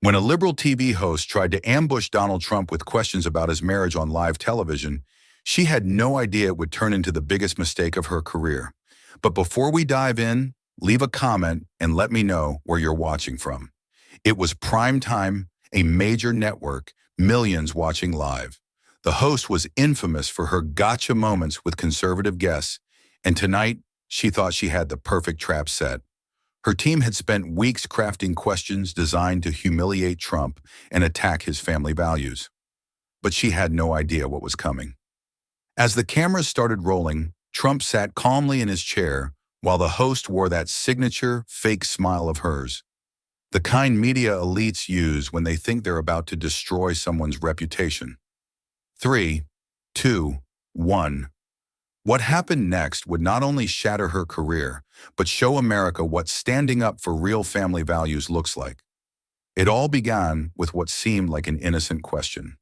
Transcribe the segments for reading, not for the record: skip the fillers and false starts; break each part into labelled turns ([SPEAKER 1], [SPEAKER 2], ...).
[SPEAKER 1] When a liberal TV host tried to ambush Donald Trump with questions about his marriage on live television, she had no idea it would turn into the biggest mistake of her career. But before we dive in, leave a comment and let me know where you're watching from. It was prime time, a major network, millions watching live. The host was infamous for her gotcha moments with conservative guests, and tonight she thought she had the perfect trap set. Her team had spent weeks crafting questions designed to humiliate Trump and attack his family values. But she had no idea what was coming. As the cameras started rolling, Trump sat calmly in his chair while the host wore that signature fake smile of hers. The kind media elites use when they think they're about to destroy someone's reputation. 3, 2, 1. What happened next would not only shatter her career, but show America what standing up for real family values looks like. It all began with what seemed like an innocent question.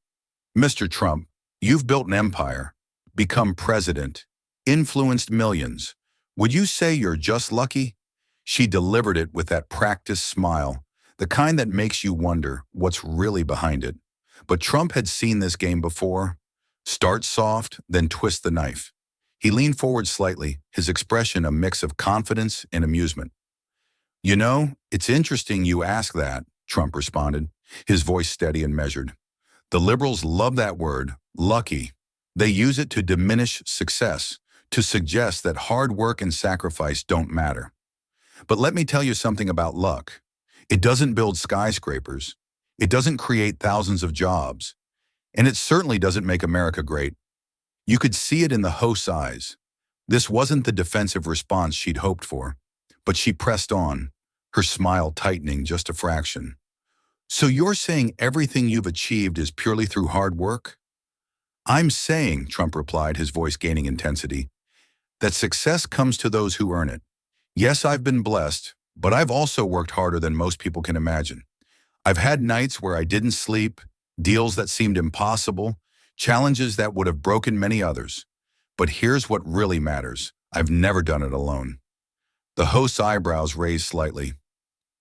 [SPEAKER 1] Mr. Trump, you've built an empire, become president, influenced millions. Would you say you're just lucky? She delivered it with that practiced smile, the kind that makes you wonder what's really behind it. But Trump had seen this game before. Start soft, then twist the knife. He leaned forward slightly, his expression a mix of confidence and amusement. You know, it's interesting you ask that, Trump responded, his voice steady and measured. The liberals love that word, lucky. They use it to diminish success, to suggest that hard work and sacrifice don't matter. But let me tell you something about luck. It doesn't build skyscrapers. It doesn't create thousands of jobs. And it certainly doesn't make America great. You could see it in the host's eyes. This wasn't the defensive response she'd hoped for, but she pressed on, her smile tightening just a fraction. So you're saying everything you've achieved is purely through hard work? I'm saying, Trump replied, his voice gaining intensity, that success comes to those who earn it. Yes, I've been blessed, but I've also worked harder than most people can imagine. I've had nights where I didn't sleep, deals that seemed impossible, challenges that would have broken many others. But here's what really matters. I've never done it alone. The host's eyebrows raised slightly.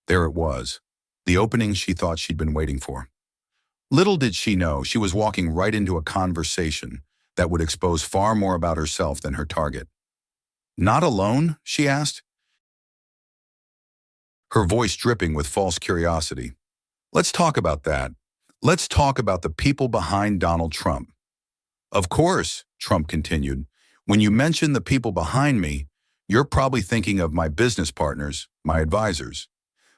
[SPEAKER 1] There it was, the opening she thought she'd been waiting for. Little did she know she was walking right into a conversation that would expose far more about herself than her target. Not alone? She asked, her voice dripping with false curiosity. Let's talk about that. Let's talk about the people behind Donald Trump. Of course, Trump continued, when you mention the people behind me, you're probably thinking of my business partners, my advisors.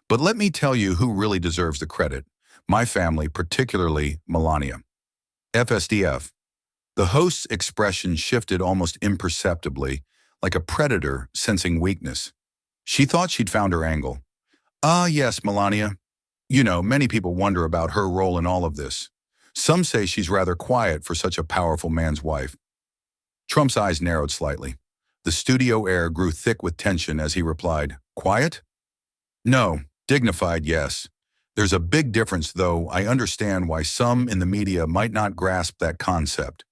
[SPEAKER 1] But let me tell you who really deserves the credit. My family, particularly Melania. FSDF. The host's expression shifted almost imperceptibly, like a predator sensing weakness. She thought she'd found her angle. Ah, yes, Melania. You know, many people wonder about her role in all of this. Some say she's rather quiet for such a powerful man's wife. Trump's eyes narrowed slightly. The studio air grew thick with tension as he replied, Quiet? No, dignified, yes. There's a big difference, though. I understand why some in the media might not grasp that concept.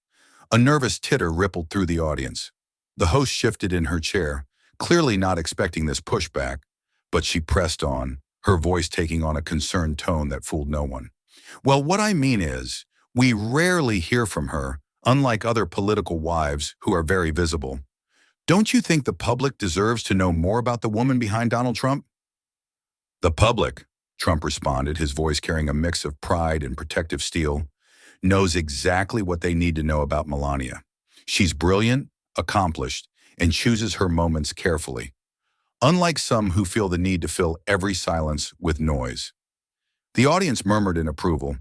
[SPEAKER 1] A nervous titter rippled through the audience. The host shifted in her chair, clearly not expecting this pushback, but she pressed on, her voice taking on a concerned tone that fooled no one. Well, what I mean is, we rarely hear from her, unlike other political wives who are very visible. Don't you think the public deserves to know more about the woman behind Donald Trump? The public, Trump responded, his voice carrying a mix of pride and protective steel, knows exactly what they need to know about Melania. She's brilliant, accomplished, and chooses her moments carefully. Unlike some who feel the need to fill every silence with noise. The audience murmured in approval.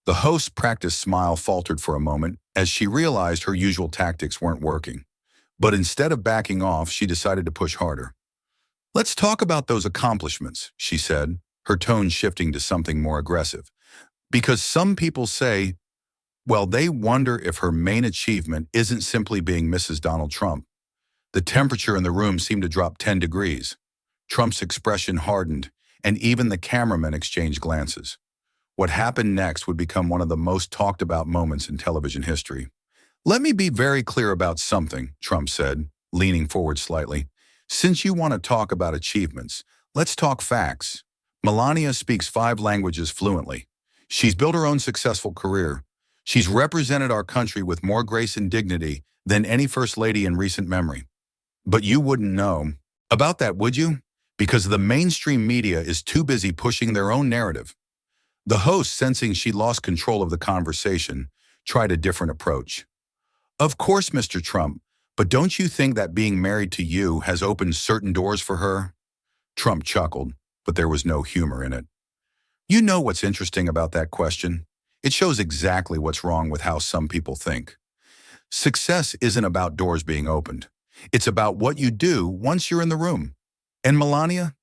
[SPEAKER 1] The host's practiced smile faltered for a moment as she realized her usual tactics weren't working. But instead of backing off, she decided to push harder. Let's talk about those accomplishments, she said, her tone shifting to something more aggressive. Because some people say, well, they wonder if her main achievement isn't simply being Mrs. Donald Trump. The temperature in the room seemed to drop 10 degrees. Trump's expression hardened, and even the cameramen exchanged glances. What happened next would become one of the most talked about moments in television history. Let me be very clear about something, Trump said, leaning forward slightly. Since you want to talk about achievements, let's talk facts. Melania speaks 5 languages fluently. She's built her own successful career. She's represented our country with more grace and dignity than any first lady in recent memory. But you wouldn't know about that, would you? Because the mainstream media is too busy pushing their own narrative. The host, sensing she lost control of the conversation, tried a different approach. Of course, Mr. Trump, but don't you think that being married to you has opened certain doors for her? Trump chuckled, but there was no humor in it. You know what's interesting about that question? It shows exactly what's wrong with how some people think. Success isn't about doors being opened. It's about what you do once you're in the room. And Melania?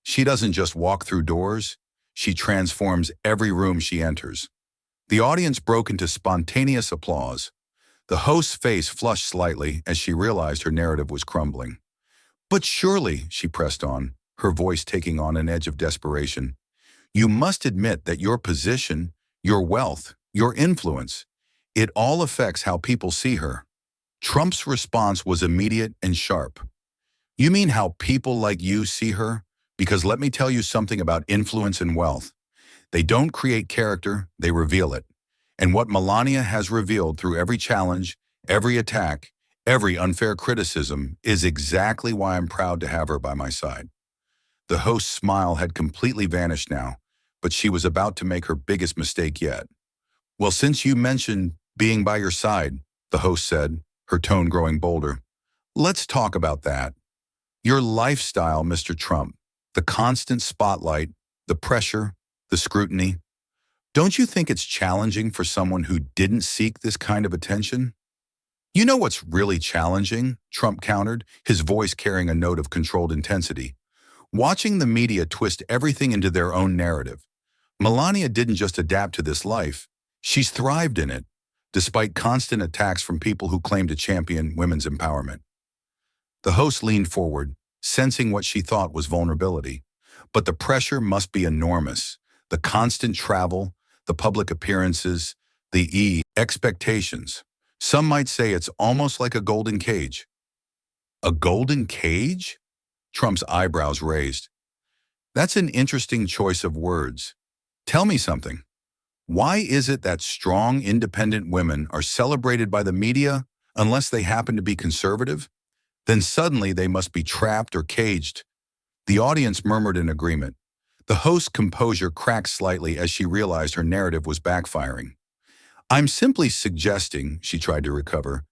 [SPEAKER 1] She doesn't just walk through doors, she transforms every room she enters. The audience broke into spontaneous applause. The host's face flushed slightly as she realized her narrative was crumbling. But surely, she pressed on, her voice taking on an edge of desperation, you must admit that your position, your wealth, your influence, it all affects how people see her. Trump's response was immediate and sharp. You mean how people like you see her? Because let me tell you something about influence and wealth. They don't create character, they reveal it. And what Melania has revealed through every challenge, every attack, every unfair criticism is exactly why I'm proud to have her by my side. The host's smile had completely vanished now, but she was about to make her biggest mistake yet. Well, since you mentioned being by your side, the host said, her tone growing bolder, let's talk about that. Your lifestyle, Mr. Trump, the constant spotlight, the pressure, the scrutiny. Don't you think it's challenging for someone who didn't seek this kind of attention? You know what's really challenging, Trump countered, his voice carrying a note of controlled intensity. Watching the media twist everything into their own narrative. Melania didn't just adapt to this life, she's thrived in it, despite constant attacks from people who claim to champion women's empowerment. The host leaned forward, sensing what she thought was vulnerability. But the pressure must be enormous. The constant travel, the public appearances, the expectations. Some might say it's almost like a golden cage. A golden cage? Trump's eyebrows raised. That's an interesting choice of words. Tell me something. Why is it that strong, independent women are celebrated by the media unless they happen to be conservative? Then suddenly they must be trapped or caged. The audience murmured in agreement. The host's composure cracked slightly as she realized her narrative was backfiring. I'm simply suggesting, she tried to recover,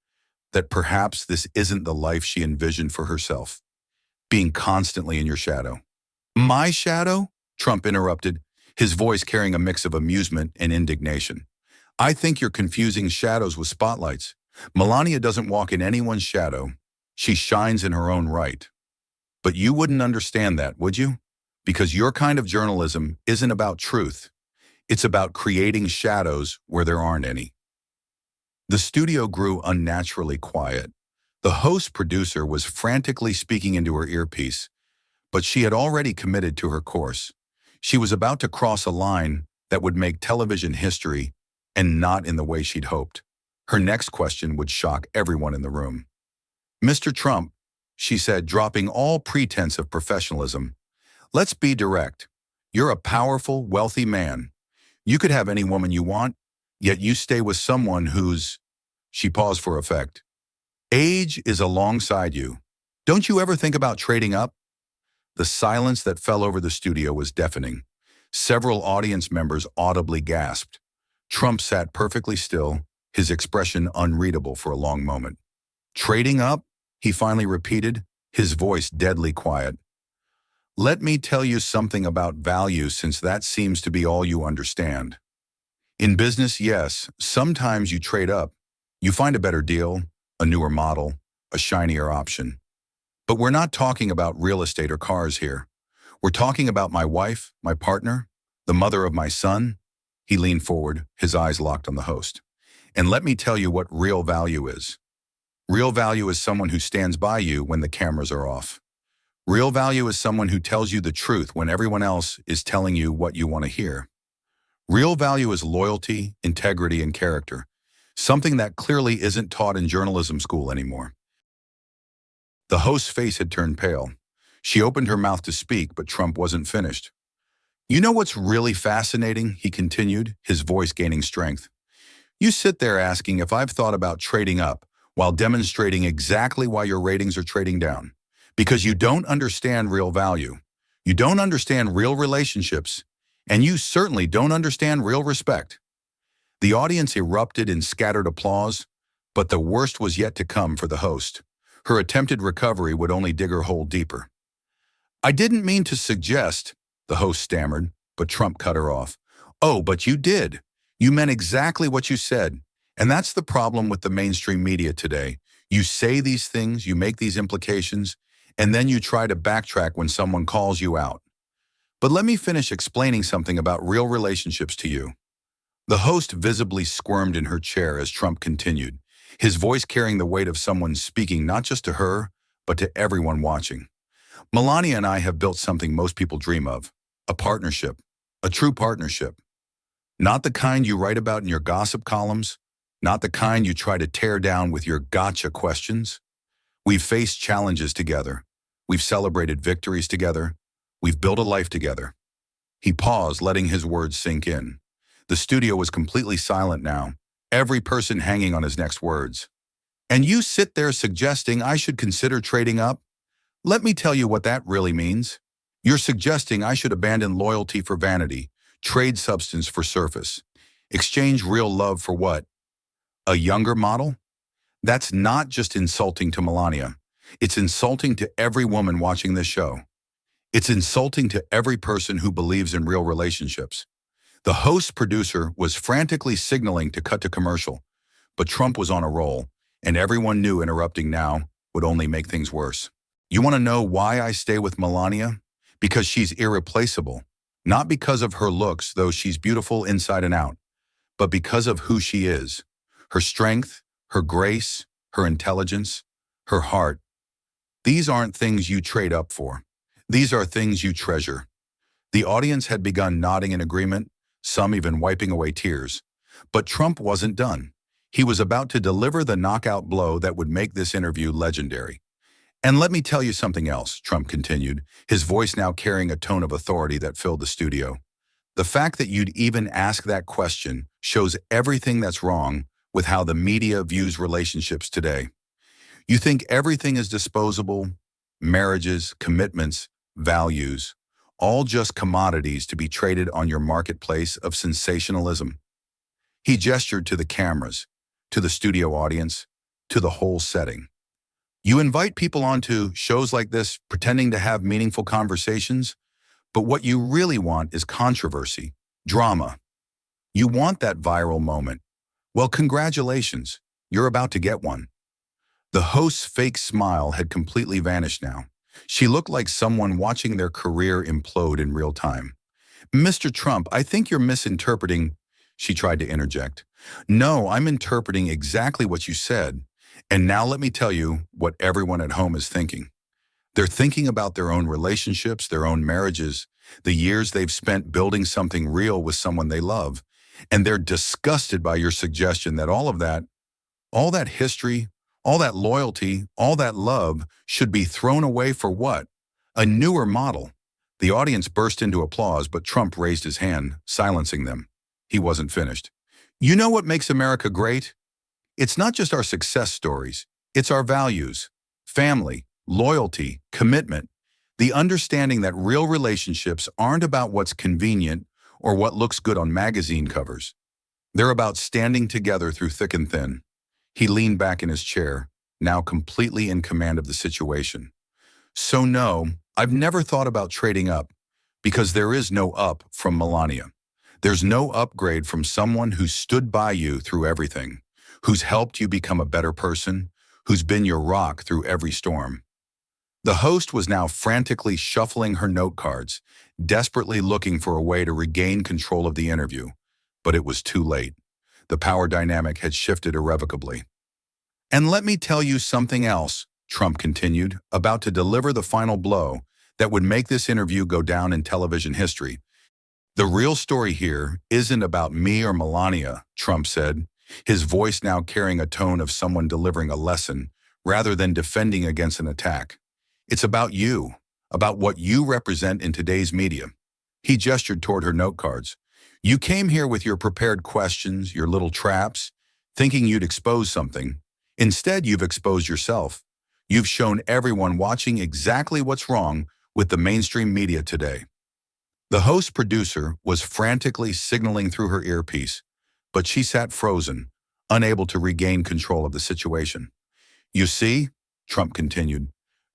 [SPEAKER 1] that perhaps this isn't the life she envisioned for herself, being constantly in your shadow. My shadow? Trump interrupted, his voice carrying a mix of amusement and indignation. I think you're confusing shadows with spotlights. Melania doesn't walk in anyone's shadow. She shines in her own right. But you wouldn't understand that, would you? Because your kind of journalism isn't about truth. It's about creating shadows where there aren't any. The studio grew unnaturally quiet. The host producer was frantically speaking into her earpiece, but she had already committed to her course. She was about to cross a line that would make television history, and not in the way she'd hoped. Her next question would shock everyone in the room. Mr. Trump, she said, dropping all pretense of professionalism, let's be direct. You're a powerful, wealthy man. You could have any woman you want, yet you stay with someone whose, she paused for effect, age is alongside you. Don't you ever think about trading up? The silence that fell over the studio was deafening. Several audience members audibly gasped. Trump sat perfectly still, his expression unreadable for a long moment. Trading up? He finally repeated, his voice deadly quiet. Let me tell you something about value, since that seems to be all you understand. In business, yes, sometimes you trade up. You find a better deal, a newer model, a shinier option. But we're not talking about real estate or cars here. We're talking about my wife, my partner, the mother of my son. He leaned forward, his eyes locked on the host. And let me tell you what real value is. Real value is someone who stands by you when the cameras are off. Real value is someone who tells you the truth when everyone else is telling you what you want to hear. Real value is loyalty, integrity, and character, something that clearly isn't taught in journalism school anymore. The host's face had turned pale. She opened her mouth to speak, but Trump wasn't finished. You know what's really fascinating? He continued, his voice gaining strength. You sit there asking if I've thought about trading up while demonstrating exactly why your ratings are trading down. Because you don't understand real value. You don't understand real relationships. And you certainly don't understand real respect. The audience erupted in scattered applause, but the worst was yet to come for the host. Her attempted recovery would only dig her hole deeper. I didn't mean to suggest, the host stammered, but Trump cut her off. Oh, but you did. You meant exactly what you said. And that's the problem with the mainstream media today. You say these things, you make these implications, and then you try to backtrack when someone calls you out. But let me finish explaining something about real relationships to you. The host visibly squirmed in her chair as Trump continued, his voice carrying the weight of someone speaking not just to her, but to everyone watching. Melania and I have built something most people dream of, a partnership, a true partnership. Not the kind you write about in your gossip columns, not the kind you try to tear down with your gotcha questions. We've faced challenges together. We've celebrated victories together. We've built a life together. He paused, letting his words sink in. The studio was completely silent now, every person hanging on his next words. And you sit there suggesting I should consider trading up? Let me tell you what that really means. You're suggesting I should abandon loyalty for vanity, trade substance for surface, exchange real love for what? A younger model? That's not just insulting to Melania. It's insulting to every woman watching this show. It's insulting to every person who believes in real relationships. The host producer was frantically signaling to cut to commercial, but Trump was on a roll, and everyone knew interrupting now would only make things worse. You want to know why I stay with Melania? Because she's irreplaceable. Not because of her looks, though she's beautiful inside and out, but because of who she is. Her strength, her grace, her intelligence, her heart. These aren't things you trade up for. These are things you treasure. The audience had begun nodding in agreement, some even wiping away tears. But Trump wasn't done. He was about to deliver the knockout blow that would make this interview legendary. And let me tell you something else, Trump continued, his voice now carrying a tone of authority that filled the studio. The fact that you'd even ask that question shows everything that's wrong with how the media views relationships today. You think everything is disposable, marriages, commitments, values, all just commodities to be traded on your marketplace of sensationalism. He gestured to the cameras, to the studio audience, to the whole setting. You invite people onto shows like this pretending to have meaningful conversations, but what you really want is controversy, drama. You want that viral moment. Well, congratulations, you're about to get one. The host's fake smile had completely vanished now. She looked like someone watching their career implode in real time. Mr. Trump, I think you're misinterpreting, she tried to interject. No, I'm interpreting exactly what you said. And now let me tell you what everyone at home is thinking. They're thinking about their own relationships, their own marriages, the years they've spent building something real with someone they love. And they're disgusted by your suggestion that all that history, all that loyalty, all that love should be thrown away for what? A newer model. The audience burst into applause, but Trump raised his hand, silencing them. He wasn't finished. You know what makes America great? It's not just our success stories. It's our values, family, loyalty, commitment, the understanding that real relationships aren't about what's convenient or what looks good on magazine covers. They're about standing together through thick and thin. He leaned back in his chair, now completely in command of the situation. So no, I've never thought about trading up, because there is no up from Melania. There's no upgrade from someone who stood by you through everything, who's helped you become a better person, who's been your rock through every storm. The host was now frantically shuffling her note cards, desperately looking for a way to regain control of the interview. But it was too late. The power dynamic had shifted irrevocably. And let me tell you something else, Trump continued, about to deliver the final blow that would make this interview go down in television history. The real story here isn't about me or Melania, Trump said, his voice now carrying a tone of someone delivering a lesson rather than defending against an attack. It's about you, about what you represent in today's media. He gestured toward her note cards. You came here with your prepared questions, your little traps, thinking you'd expose something. Instead, you've exposed yourself. You've shown everyone watching exactly what's wrong with the mainstream media today. The host producer was frantically signaling through her earpiece, but she sat frozen, unable to regain control of the situation. You see, Trump continued,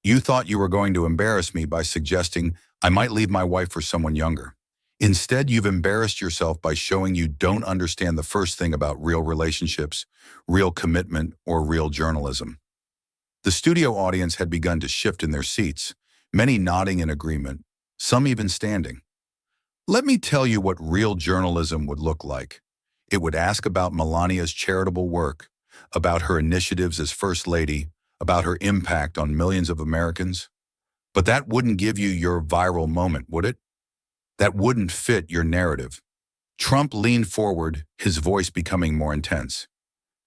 [SPEAKER 1] you thought you were going to embarrass me by suggesting I might leave my wife for someone younger. Instead, you've embarrassed yourself by showing you don't understand the first thing about real relationships, real commitment, or real journalism. The studio audience had begun to shift in their seats, many nodding in agreement, some even standing. Let me tell you what real journalism would look like. It would ask about Melania's charitable work, about her initiatives as First Lady, about her impact on millions of Americans. But that wouldn't give you your viral moment, would it? That wouldn't fit your narrative. Trump leaned forward, his voice becoming more intense.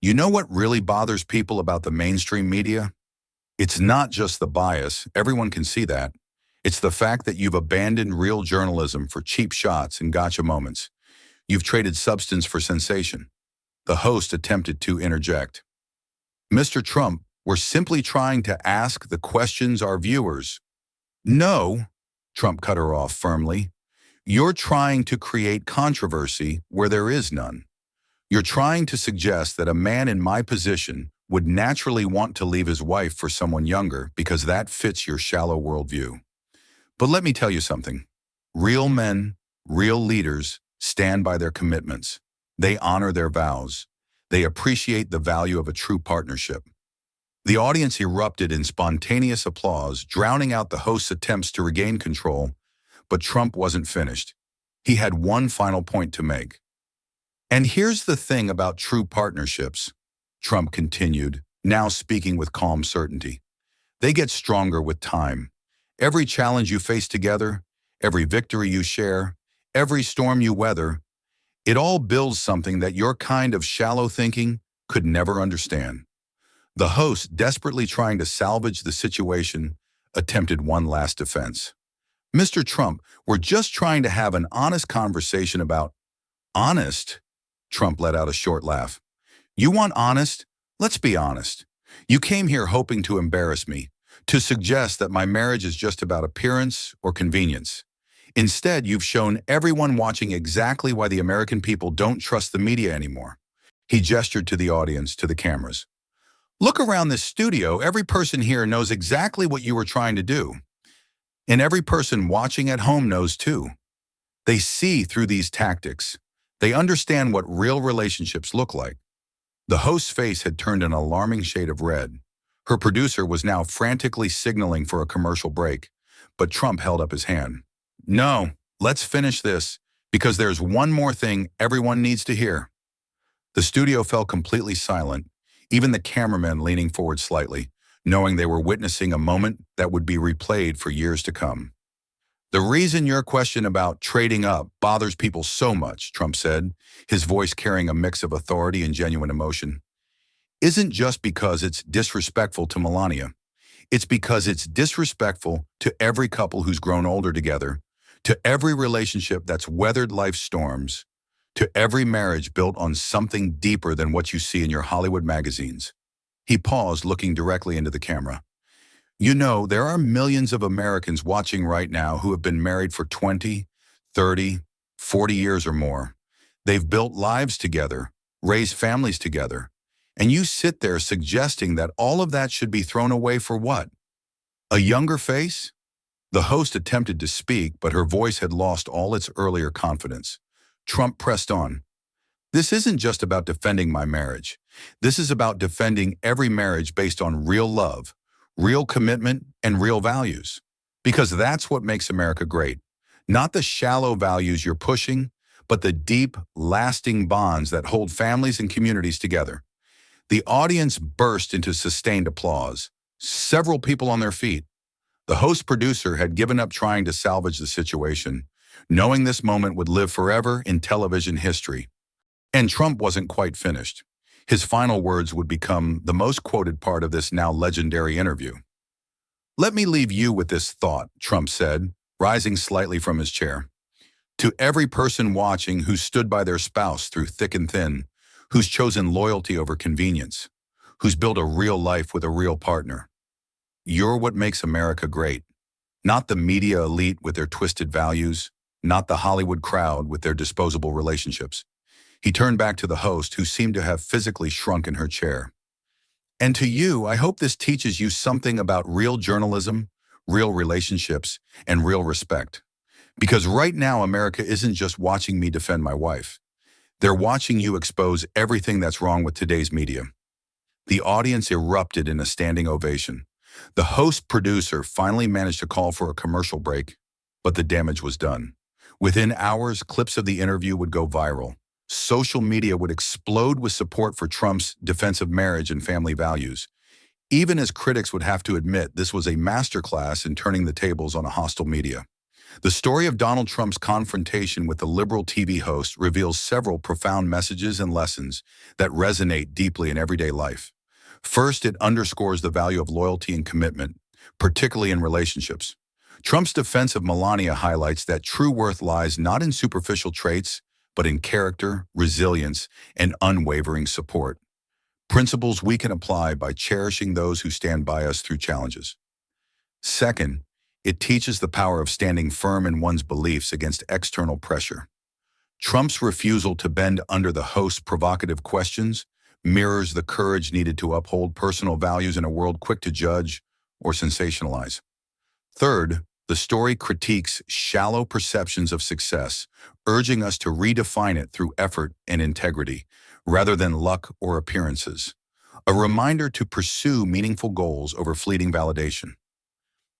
[SPEAKER 1] You know what really bothers people about the mainstream media? It's not just the bias, everyone can see that. It's the fact that you've abandoned real journalism for cheap shots and gotcha moments. You've traded substance for sensation. The host attempted to interject. Mr. Trump, we're simply trying to ask the questions our viewers. No, Trump cut her off firmly. You're trying to create controversy where there is none. You're trying to suggest that a man in my position would naturally want to leave his wife for someone younger because that fits your shallow worldview. But let me tell you something. Real men, real leaders stand by their commitments. They honor their vows. They appreciate the value of a true partnership. The audience erupted in spontaneous applause, drowning out the host's attempts to regain control, but Trump wasn't finished. He had one final point to make. And here's the thing about true partnerships, Trump continued, now speaking with calm certainty. They get stronger with time. Every challenge you face together, every victory you share, every storm you weather, it all builds something that your kind of shallow thinking could never understand. The host, desperately trying to salvage the situation, attempted one last defense. Mr. Trump, we're just trying to have an honest conversation about— Honest? Trump let out a short laugh. You want honest? Let's be honest. You came here hoping to embarrass me, to suggest that my marriage is just about appearance or convenience. Instead, you've shown everyone watching exactly why the American people don't trust the media anymore. He gestured to the audience, to the cameras. Look around this studio. Every person here knows exactly what you were trying to do. And every person watching at home knows too. They see through these tactics. They understand what real relationships look like. The host's face had turned an alarming shade of red. Her producer was now frantically signaling for a commercial break, but Trump held up his hand. No, let's finish this, because there's one more thing everyone needs to hear. The studio fell completely silent, even the cameramen leaning forward slightly, knowing they were witnessing a moment that would be replayed for years to come. The reason your question about trading up bothers people so much, Trump said, his voice carrying a mix of authority and genuine emotion, isn't just because it's disrespectful to Melania. It's because it's disrespectful to every couple who's grown older together, to every relationship that's weathered life's storms, to every marriage built on something deeper than what you see in your Hollywood magazines. He paused, looking directly into the camera. You know, there are millions of Americans watching right now who have been married for 20, 30, 40 years or more. They've built lives together, raised families together. And you sit there suggesting that all of that should be thrown away for what? A younger face? The host attempted to speak, but her voice had lost all its earlier confidence. Trump pressed on. This isn't just about defending my marriage. This is about defending every marriage based on real love, real commitment, and real values. Because that's what makes America great. Not the shallow values you're pushing, but the deep, lasting bonds that hold families and communities together. The audience burst into sustained applause, several people on their feet. The host producer had given up trying to salvage the situation, knowing this moment would live forever in television history. And Trump wasn't quite finished. His final words would become the most quoted part of this now legendary interview. Let me leave you with this thought, Trump said, rising slightly from his chair. To every person watching who's stood by their spouse through thick and thin, who's chosen loyalty over convenience, who's built a real life with a real partner, you're what makes America great. Not the media elite with their twisted values, not the Hollywood crowd with their disposable relationships. He turned back to the host, who seemed to have physically shrunk in her chair. And to you, I hope this teaches you something about real journalism, real relationships, and real respect. Because right now, America isn't just watching me defend my wife. They're watching you expose everything that's wrong with today's media. The audience erupted in a standing ovation. The host producer finally managed to call for a commercial break, but the damage was done. Within hours, clips of the interview would go viral. Social media would explode with support for Trump's defense of marriage and family values, even as critics would have to admit this was a masterclass in turning the tables on a hostile media. The story of Donald Trump's confrontation with the liberal TV host reveals several profound messages and lessons that resonate deeply in everyday life. First, it underscores the value of loyalty and commitment, particularly in relationships. Trump's defense of Melania highlights that true worth lies not in superficial traits, but in character, resilience, and unwavering support. Principles we can apply by cherishing those who stand by us through challenges. Second, it teaches the power of standing firm in one's beliefs against external pressure. Trump's refusal to bend under the host's provocative questions mirrors the courage needed to uphold personal values in a world quick to judge or sensationalize. Third, the story critiques shallow perceptions of success, urging us to redefine it through effort and integrity, rather than luck or appearances. A reminder to pursue meaningful goals over fleeting validation.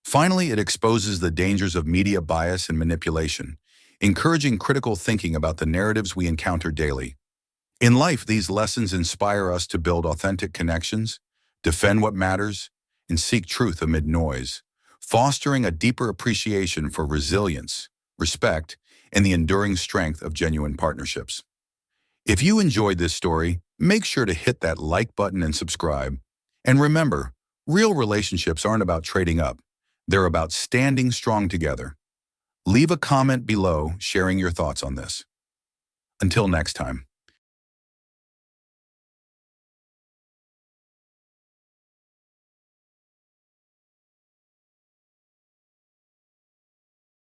[SPEAKER 1] Finally, it exposes the dangers of media bias and manipulation, encouraging critical thinking about the narratives we encounter daily. In life, these lessons inspire us to build authentic connections, defend what matters, and seek truth amid noise, fostering a deeper appreciation for resilience, respect, and the enduring strength of genuine partnerships. If you enjoyed this story, make sure to hit that like button and subscribe. And remember, real relationships aren't about trading up. They're about standing strong together. Leave a comment below sharing your thoughts on this. Until next time.